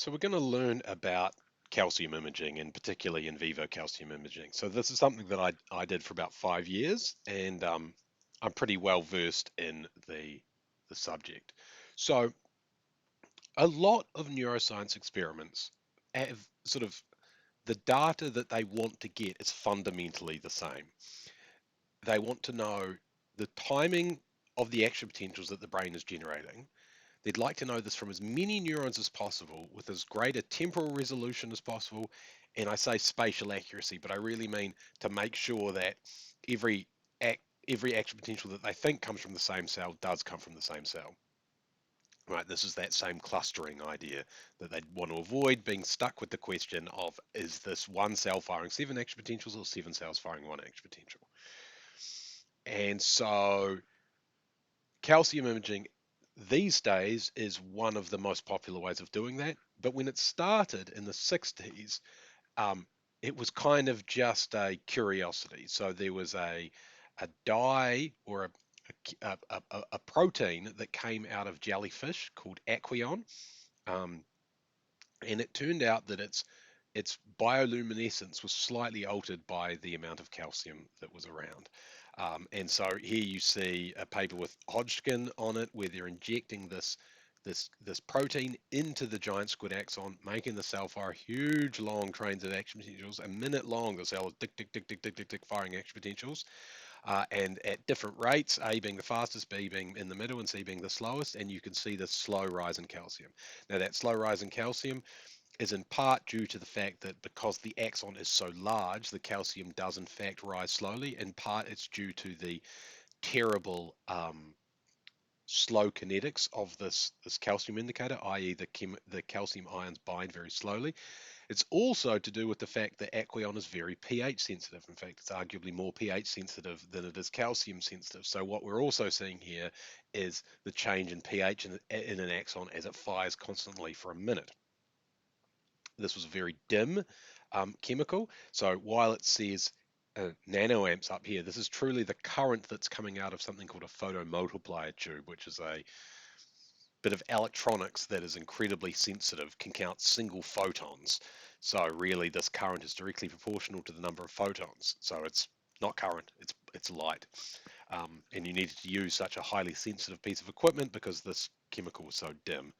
So we're going to learn about calcium imaging and particularly in vivo calcium imaging. So this is something that I did for about 5 years, and I'm pretty well versed in the subject. So a lot of neuroscience experiments have sort of the data that they want to get is fundamentally the same. They want to know the timing of the action potentials that the brain is generating. They'd like to know this from as many neurons as possible with as great a temporal resolution as possible. And I say spatial accuracy, but I really mean to make sure that every every action potential that they think comes from the same cell does come from the same cell. Right, this is that same clustering idea that they'd want to avoid being stuck with the question of is this one cell firing seven action potentials or seven cells firing one action potential? And so calcium imaging these days is one of the most popular ways of doing that. But when it started in the 60s, um, it was kind of just a curiosity. So there was a dye or a protein that came out of jellyfish called aquion. Um, and it turned out that its bioluminescence was slightly altered by the amount of calcium that was around. And so here you see a paper with Hodgkin on it, where they're injecting this protein into the giant squid axon, making the cell fire huge long trains of action potentials. A minute long, the cell is tick tick tick tick tick tick tick firing action potentials, and at different rates, A being the fastest, B being in the middle, and C being the slowest. And you can see the slow rise in calcium. Now that slow rise in calcium is in part due to the fact that because the axon is so large, the calcium does in fact rise slowly. In part, it's due to the terrible slow kinetics of this calcium indicator, i.e., the calcium ions bind very slowly. It's also to do with the fact that aquion is very pH sensitive. In fact, it's arguably more pH sensitive than it is calcium sensitive. So what we're also seeing here is the change in pH in an axon as it fires constantly for a minute. This was a very dim chemical. So while it says nanoamps up here, this is truly the current that's coming out of something called a photomultiplier tube, which is a bit of electronics that is incredibly sensitive, can count single photons. So really, this current is directly proportional to the number of photons. So it's not current, it's light. And you needed to use such a highly sensitive piece of equipment because this chemical was so dim.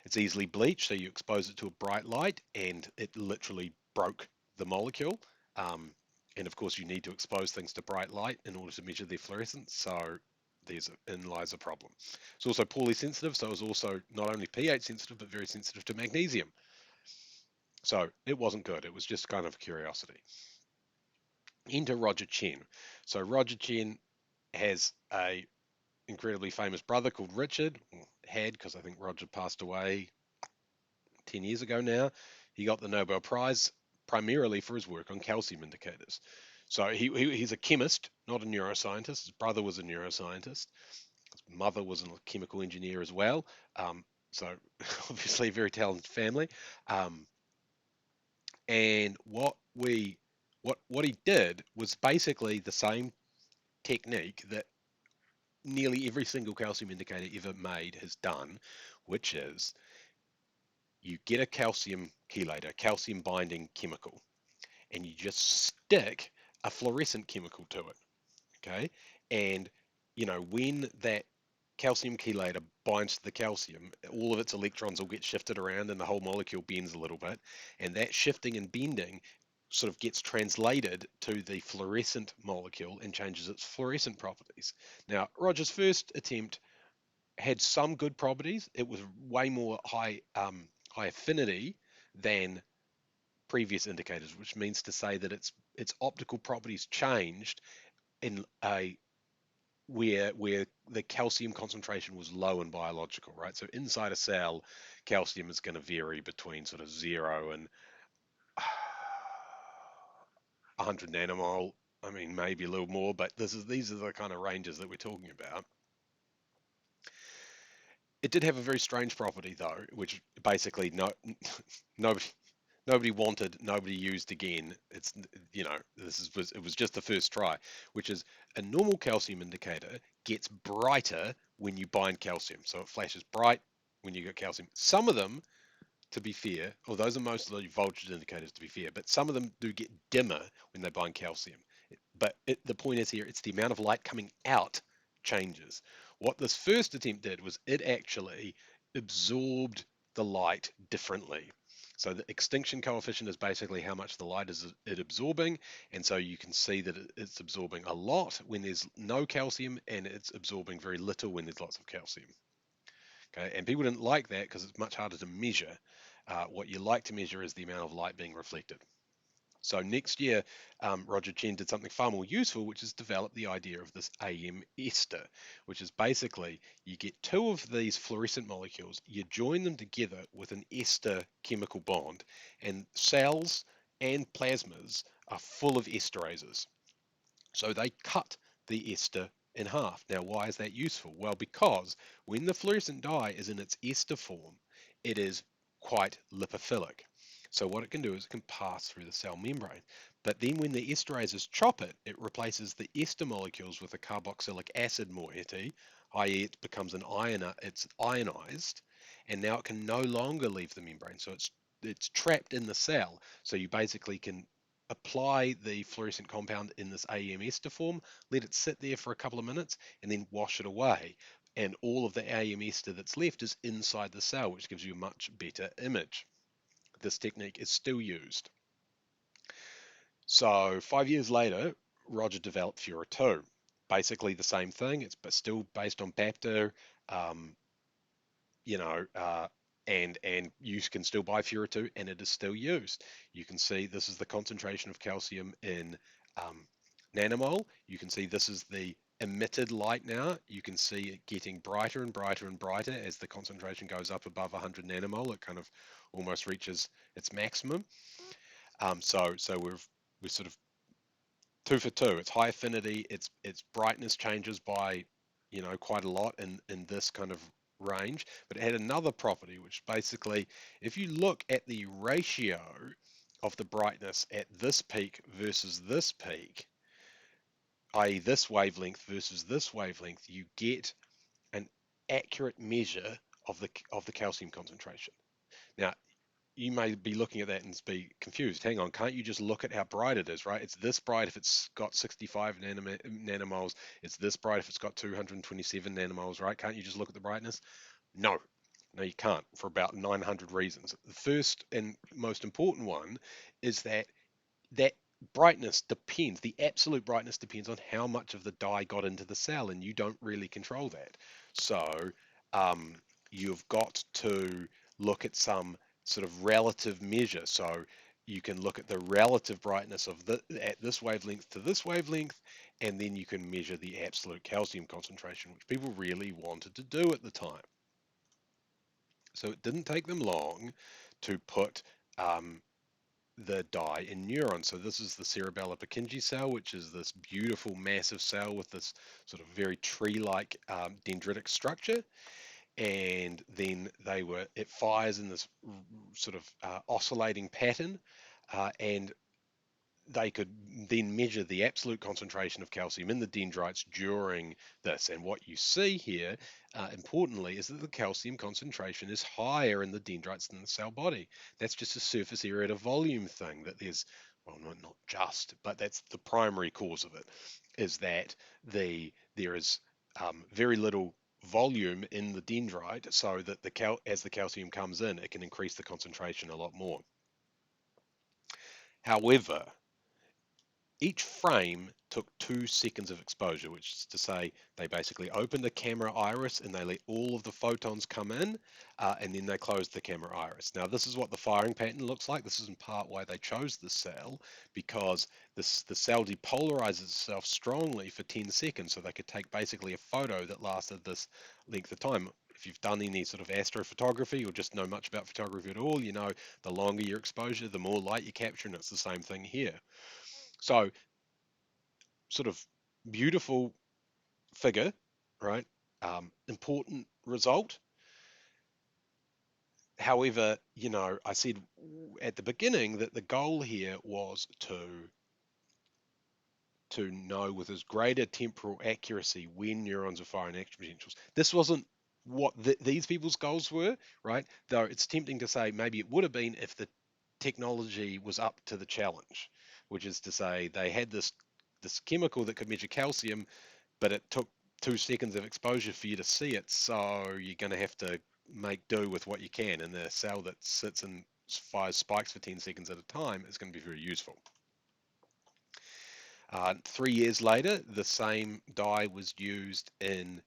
It's easily bleached, so you expose it to a bright light and it literally broke the molecule. Um, and of course, you need to expose things to bright light in order to measure their fluorescence. So in lies a problem. It's also poorly sensitive, so it's also not only pH sensitive, but very sensitive to magnesium. So it wasn't good. It was just kind of a curiosity. Enter Roger Tsien. So Roger Tsien has a incredibly famous brother called Richard, or had, because I think Roger passed away 10 years ago now. He got the Nobel Prize primarily for his work on calcium indicators. So he's a chemist, not a neuroscientist. His brother was a neuroscientist. His mother was a chemical engineer as well. So obviously a very talented family. Um, and what he did was basically the same technique that nearly every single calcium indicator ever made has done, which is you get a calcium chelator, calcium binding chemical, and you just stick a fluorescent chemical to it. Okay. And, when that calcium chelator binds to the calcium, all of its electrons will get shifted around and the whole molecule bends a little bit. And that shifting and bending sort of gets translated to the fluorescent molecule and changes its fluorescent properties. Now, Roger's first attempt had some good properties. It was way more high affinity than previous indicators, which means to say that its optical properties changed in a where the calcium concentration was low and biological, right? So inside a cell, calcium is going to vary between sort of 0 and 100 nanomole. I mean, maybe a little more, but these are the kind of ranges that we're talking about. It did have a very strange property though, which basically nobody nobody wanted, nobody used again. It was just the first try, which is a normal calcium indicator gets brighter when you bind calcium. So it flashes bright when you get calcium. Some of them to be fair, or those are mostly voltage indicators to be fair, but some of them do get dimmer when they bind calcium. But the point is here, it's the amount of light coming out changes. What this first attempt did was it actually absorbed the light differently. So the extinction coefficient is basically how much the light is it absorbing, and so you can see that it's absorbing a lot when there's no calcium, and it's absorbing very little when there's lots of calcium. Okay, and people didn't like that because it's much harder to measure. What you like to measure is the amount of light being reflected. So next year, Roger Tsien did something far more useful, which is develop the idea of this AM ester, which is basically you get two of these fluorescent molecules, you join them together with an ester chemical bond, and cells and plasmas are full of esterases. So they cut the ester in half. Now, why is that useful? Well, because when the fluorescent dye is in its ester form, it is quite lipophilic. So what it can do is it can pass through the cell membrane. But then when the esterases chop it, it replaces the ester molecules with a carboxylic acid moiety, i.e. it becomes it's ionized, and now it can no longer leave the membrane. So it's trapped in the cell. So you basically can apply the fluorescent compound in this AEM ester form, let it sit there for a couple of minutes, and then wash it away. And all of the AEM ester that's left is inside the cell, which gives you a much better image. This technique is still used. So 5 years later, Roger developed Fura 2. Basically the same thing, it's but still based on BAPTA, um, you know, and you can still buy Fura 2 and it is still used. You can see this is the concentration of calcium in nanomole. You can see this is the emitted light now. You can see it getting brighter and brighter and brighter as the concentration goes up above 100 nanomole. It kind of almost reaches its maximum. So we're sort of two for two. It's high affinity. Its brightness changes by, quite a lot in this kind of range. But it had another property, which basically, if you look at the ratio of the brightness at this peak versus this peak, i.e., this wavelength versus this wavelength, you get an accurate measure of the calcium concentration. Now, you may be looking at that and be confused. Hang on, can't you just look at how bright it is, right? It's this bright if it's got 65 nanomoles. It's this bright if it's got 227 nanomoles, right? Can't you just look at the brightness? No, no, you can't for about 900 reasons. The first and most important one is that brightness depends, the absolute brightness depends on how much of the dye got into the cell, and you don't really control that. So you've got to look at some sort of relative measure. So you can look at the relative brightness of at this wavelength to this wavelength, and then you can measure the absolute calcium concentration, which people really wanted to do at the time. So it didn't take them long to put the dye in neurons. So this is the cerebellar Purkinje cell, which is this beautiful massive cell with this sort of very tree-like dendritic structure. And then it fires in this sort of oscillating pattern, and they could then measure the absolute concentration of calcium in the dendrites during this. And what you see here, importantly, is that the calcium concentration is higher in the dendrites than the cell body. That's just a surface area to volume thing that there's, well, not just, but that's the primary cause of it, is that there is very little volume in the dendrite, so that as the calcium comes in, it can increase the concentration a lot more. However, each frame took 2 seconds of exposure, which is to say they basically opened the camera iris and they let all of the photons come in, and then they closed the camera iris. Now, this is what the firing pattern looks like. This is in part why they chose the cell, because the cell depolarizes itself strongly for 10 seconds, so they could take basically a photo that lasted this length of time. If you've done any sort of astrophotography or just know much about photography at all, you know the longer your exposure, the more light you capture, and it's the same thing here. So, sort of beautiful figure, right? Important result. However, I said at the beginning that the goal here was to know with as greater temporal accuracy when neurons are firing extra potentials. This wasn't what these people's goals were, right? Though it's tempting to say maybe it would have been if the technology was up to the challenge, which is to say they had this chemical that could measure calcium, but it took 2 seconds of exposure for you to see it, so you're going to have to make do with what you can. And the cell that sits and fires spikes for 10 seconds at a time is going to be very useful. 3 years later, the same dye was used in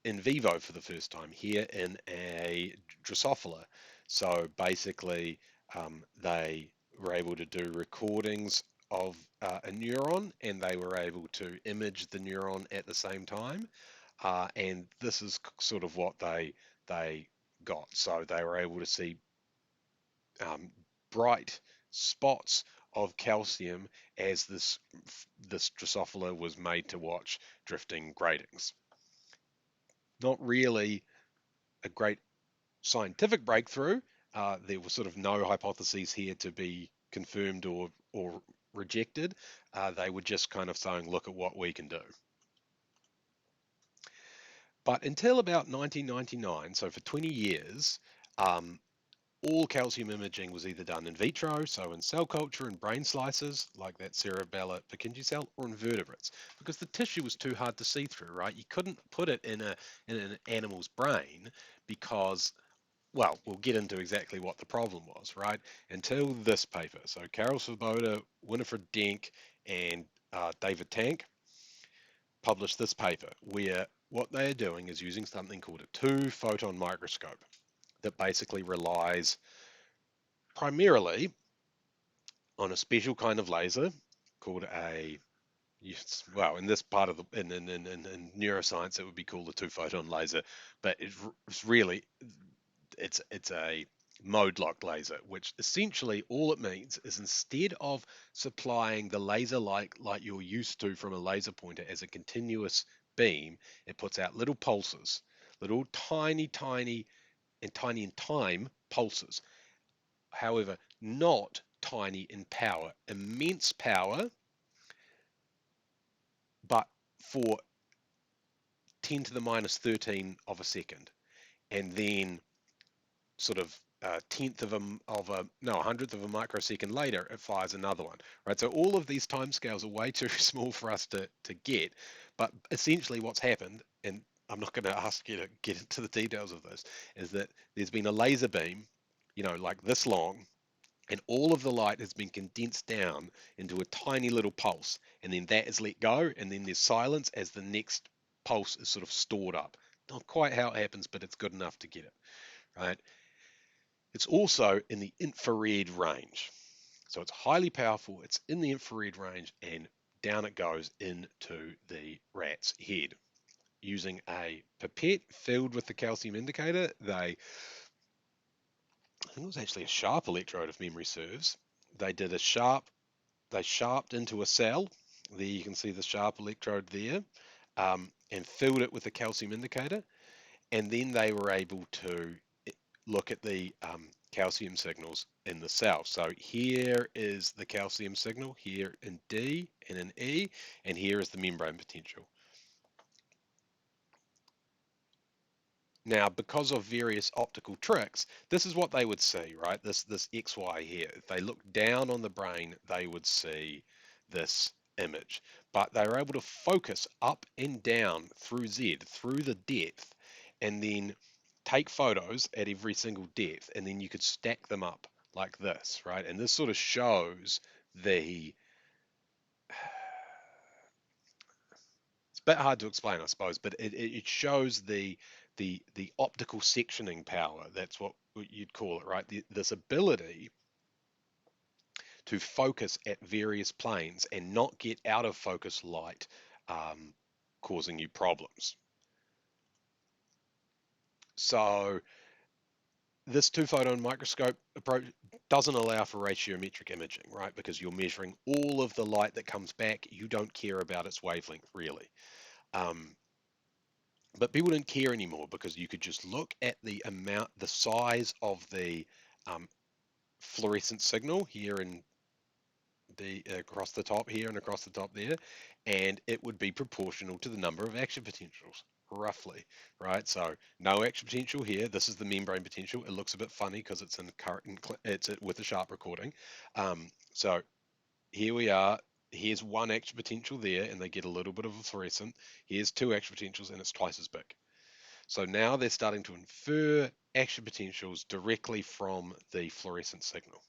vivo for the first time here in a Drosophila. So basically, they were able to do recordings of a neuron, and they were able to image the neuron at the same time. And this is sort of what they got. So they were able to see um, bright spots of calcium as this Drosophila was made to watch drifting gratings. Not really a great scientific breakthrough. There were sort of no hypotheses here to be confirmed or rejected. They were just kind of saying, look at what we can do. But until about 1999, so for 20 years, um, all calcium imaging was either done in vitro, so in cell culture and brain slices, like that cerebellar Purkinje cell, or in vertebrates, because the tissue was too hard to see through, right? You couldn't put it in an animal's brain because, well, we'll get into exactly what the problem was, right? Until this paper. So Karel Svoboda, Winifred Denk, and David Tank published this paper where what they are doing is using something called a two-photon microscope that basically relies primarily on a special kind of laser called a, well, in this part of the in neuroscience it would be called a two-photon laser, but it's really it's a mode lock laser, which essentially all it means is instead of supplying the laser like you're used to from a laser pointer as a continuous beam, it puts out little pulses, little tiny and tiny in time pulses. However, not tiny in power, immense power, but for 10 to the minus 13 of a second. And then sort of a tenth of a no, 100th of a microsecond later, it fires another one, right? So all of these timescales are way too small for us to get. But essentially what's happened, and I'm not going to ask you to get into the details of this, is that there's been a laser beam, like this long, and all of the light has been condensed down into a tiny little pulse, and then that is let go, and then there's silence as the next pulse is sort of stored up. Not quite how it happens, but it's good enough to get it, right? It's also in the infrared range. So it's highly powerful, it's in the infrared range, and down it goes into the rat's head. Using a pipette filled with the calcium indicator, I think it was actually a sharp electrode if memory serves. They did they sharped into a cell. There you can see the sharp electrode there, and filled it with a calcium indicator. And then they were able to look at the calcium signals in the cell. So here is the calcium signal, here in D and in E, and here is the membrane potential. Now, because of various optical tricks, this is what they would see, right? This XY here. If they look down on the brain, they would see this image. But they were able to focus up and down through Z, through the depth, and then take photos at every single depth, and then you could stack them up like this, right? And this sort of shows the it's a bit hard to explain, I suppose, but it shows the optical sectioning power. That's what you'd call it, right? This ability to focus at various planes and not get out of focus light, causing you problems. So this two-photon microscope approach doesn't allow for ratiometric imaging, right? Because you're measuring all of the light that comes back. You don't care about its wavelength, really. Um, But people didn't care anymore because you could just look at the size of the um, fluorescent signal here and across the top here and across the top there, and it would be proportional to the number of action potentials. roughly, right? So no extra potential here. This is the membrane potential. It looks a bit funny because it's in current, it's with a sharp recording. So here we are. Here's one extra potential there, and they get a little bit of a fluorescent. Here's two extra potentials, and it's twice as big. So now they're starting to infer extra potentials directly from the fluorescent signal.